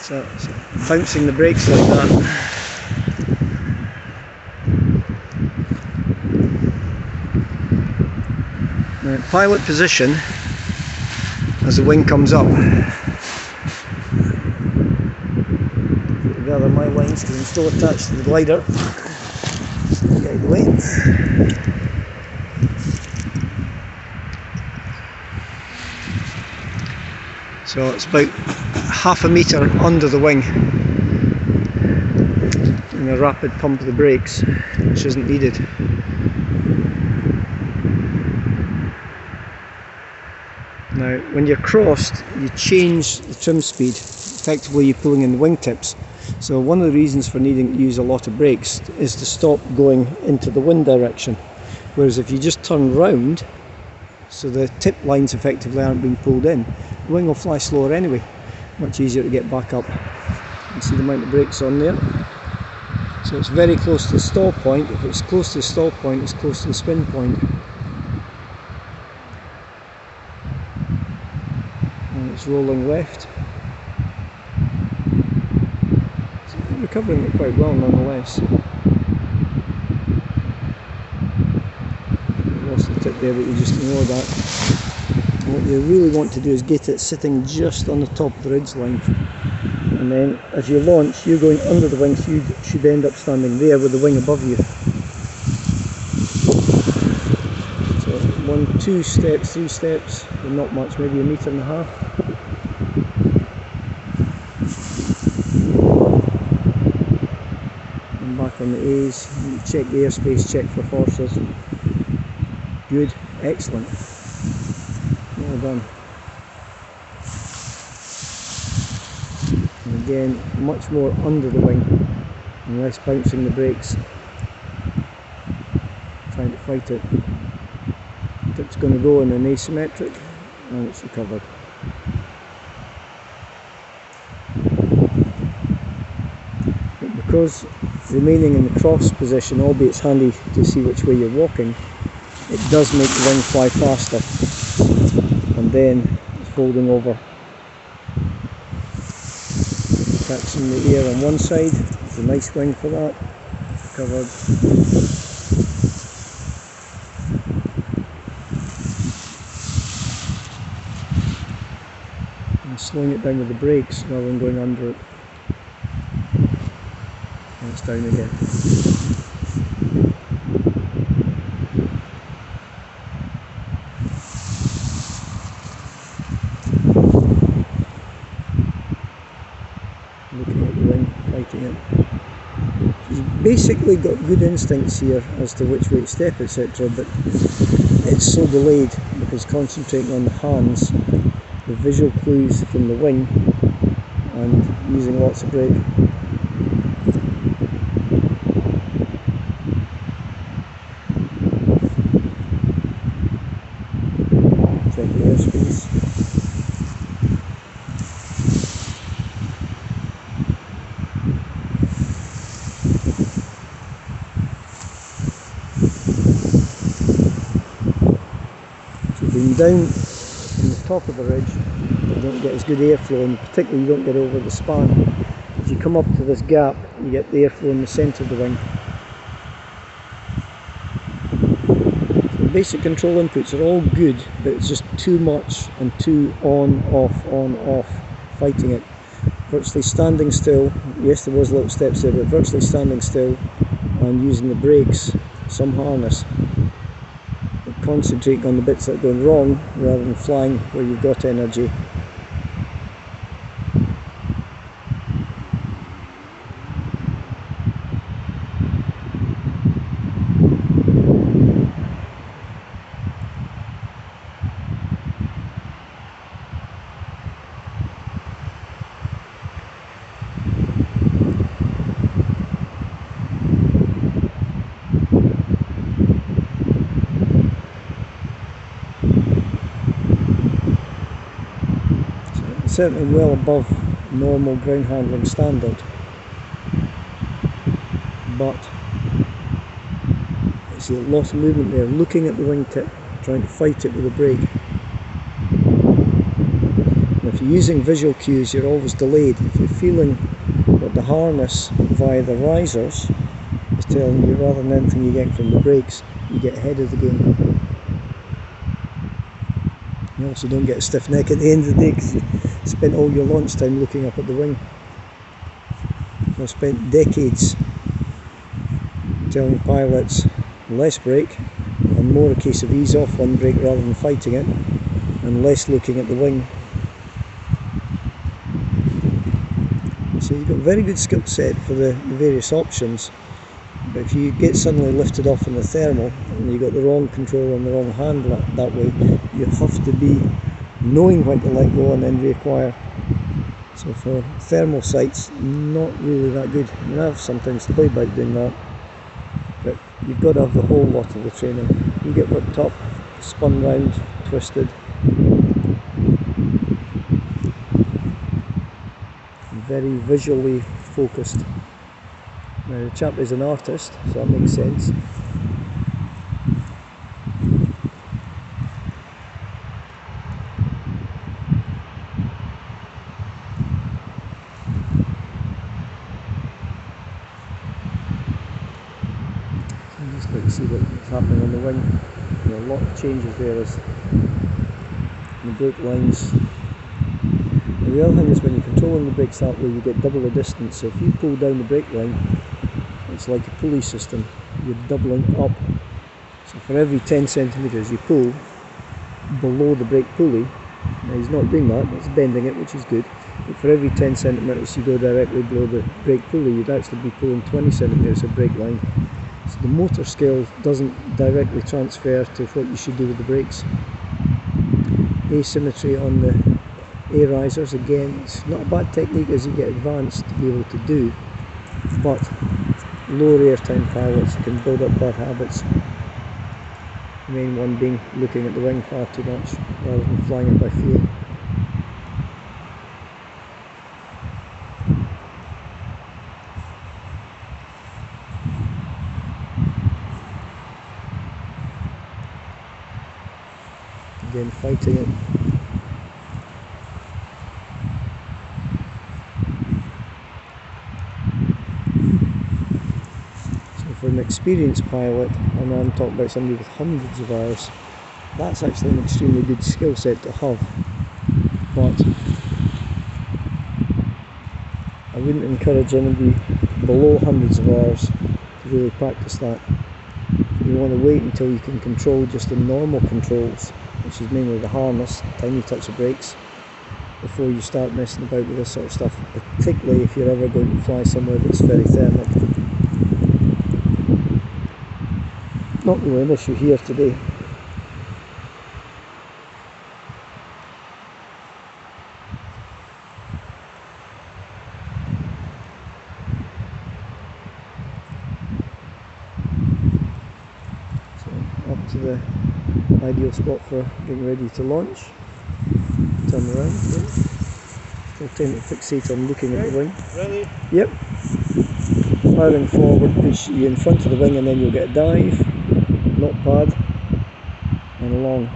So bouncing the brakes like that. Now, pilot position as the wing comes up. Gather my lines because I'm still attached to the glider. Get the way. So it's about half a metre under the wing, and a rapid pump of the brakes, which isn't needed. Now, when you're crossed, you change the trim speed. Effectively, you're pulling in the wingtips. So one of the reasons for needing to use a lot of brakes is to stop going into the wind direction. Whereas if you just turn round, so the tip lines effectively aren't being pulled in, the wing will fly slower anyway. Much easier to get back up. You can see the amount of brakes on there. So it's very close to the stall point. If it's close to the stall point, it's close to the spin point. And it's rolling left. So recovering it quite well nonetheless. Lost the tip there, but you just ignore that. And what you really want to do is get it sitting just on the top of the ridge line. And then as you launch, you're going under the wing, so you should end up standing there with the wing above you. So 1, 2 steps, 3 steps, but not much, maybe 1.5 meters. And back on the A's, you check the airspace, check for forces. Good, excellent. Well done. And again, much more under the wing and less bouncing the brakes. Trying to fight it. Tip's going to go in an asymmetric and it's recovered. But because remaining in the cross position, albeit it's handy to see which way you're walking, it does make the wing fly faster. And then it's folding over. Catching the air on one side, it's a nice wing for that, covered. And slowing it down with the brakes rather than going under it. And it's down again. Looking at the wing, fighting it. He's basically got good instincts here as to which way to step, etc., but it's so delayed because concentrating on the hands, the visual clues from the wing, and using lots of brake. Check the airspace. Being down on the top of the ridge, you don't get as good airflow, and particularly you don't get over the span. As you come up to this gap, you get the airflow in the centre of the wing. So the basic control inputs are all good, but it's just too much and too on, off, fighting it. Virtually standing still, yes there was little steps there, but virtually standing still and using the brakes, some harness. Concentrating on the bits that are going wrong rather than flying where you've got energy. Certainly well above normal ground handling standard, but I see a lot of movement there, looking at the wingtip, trying to fight it with a brake. And if you're using visual cues, you're always delayed. If you're feeling what the harness via the risers is telling you, rather than anything you get from the brakes, you get ahead of the game. You also don't get a stiff neck at the end of the day because you spent all your launch time looking up at the wing. I've spent decades telling pilots less brake and more a case of ease off one brake rather than fighting it, and less looking at the wing. So you've got a very good skill set for the various options, but if you get suddenly lifted off in the thermal and you've got the wrong control and the wrong hand that way, you have to be knowing when to let go and then reacquire. So for thermal sights, not really that good. I mean, I've sometimes played about doing that, but you've got to have the whole lot of the training. You get whipped up, spun round, twisted. Very visually focused. Now the chap is an artist, so that makes sense. Just like to see what's happening on the wing. There are a lot of changes there as the brake lines. And the other thing is, when you're controlling the brakes that way, you get double the distance. So if you pull down the brake line, it's like a pulley system. You're doubling up. So for every 10 centimetres you pull below the brake pulley, now he's not doing that, it's bending it, which is good. But for every 10 centimetres you go directly below the brake pulley, you'd actually be pulling 20 centimetres of brake line. So the motor skill doesn't directly transfer to what you should do with the brakes. Asymmetry on the air risers, again, it's not a bad technique as you get advanced to be able to do, but lower airtime pilots can build up bad habits. The main one being looking at the wing far too much rather than flying it by feel. Again, fighting it. So for an experienced pilot, and I'm talking about somebody with hundreds of hours, that's actually an extremely good skill set to have. But I wouldn't encourage anybody below hundreds of hours to really practice that. You want to wait until you can control just the normal controls, which is mainly the harness, tiny touch of brakes, before you start messing about with this sort of stuff, particularly if you're ever going to fly somewhere that's very thermal. Not really an issue here today. So up to the ideal spot for getting ready to launch. Turn around. Still trying to fixate on looking at the wing. Ready? Yep. Firing forward, push you in front of the wing, and then you'll get a dive, not bad, and along.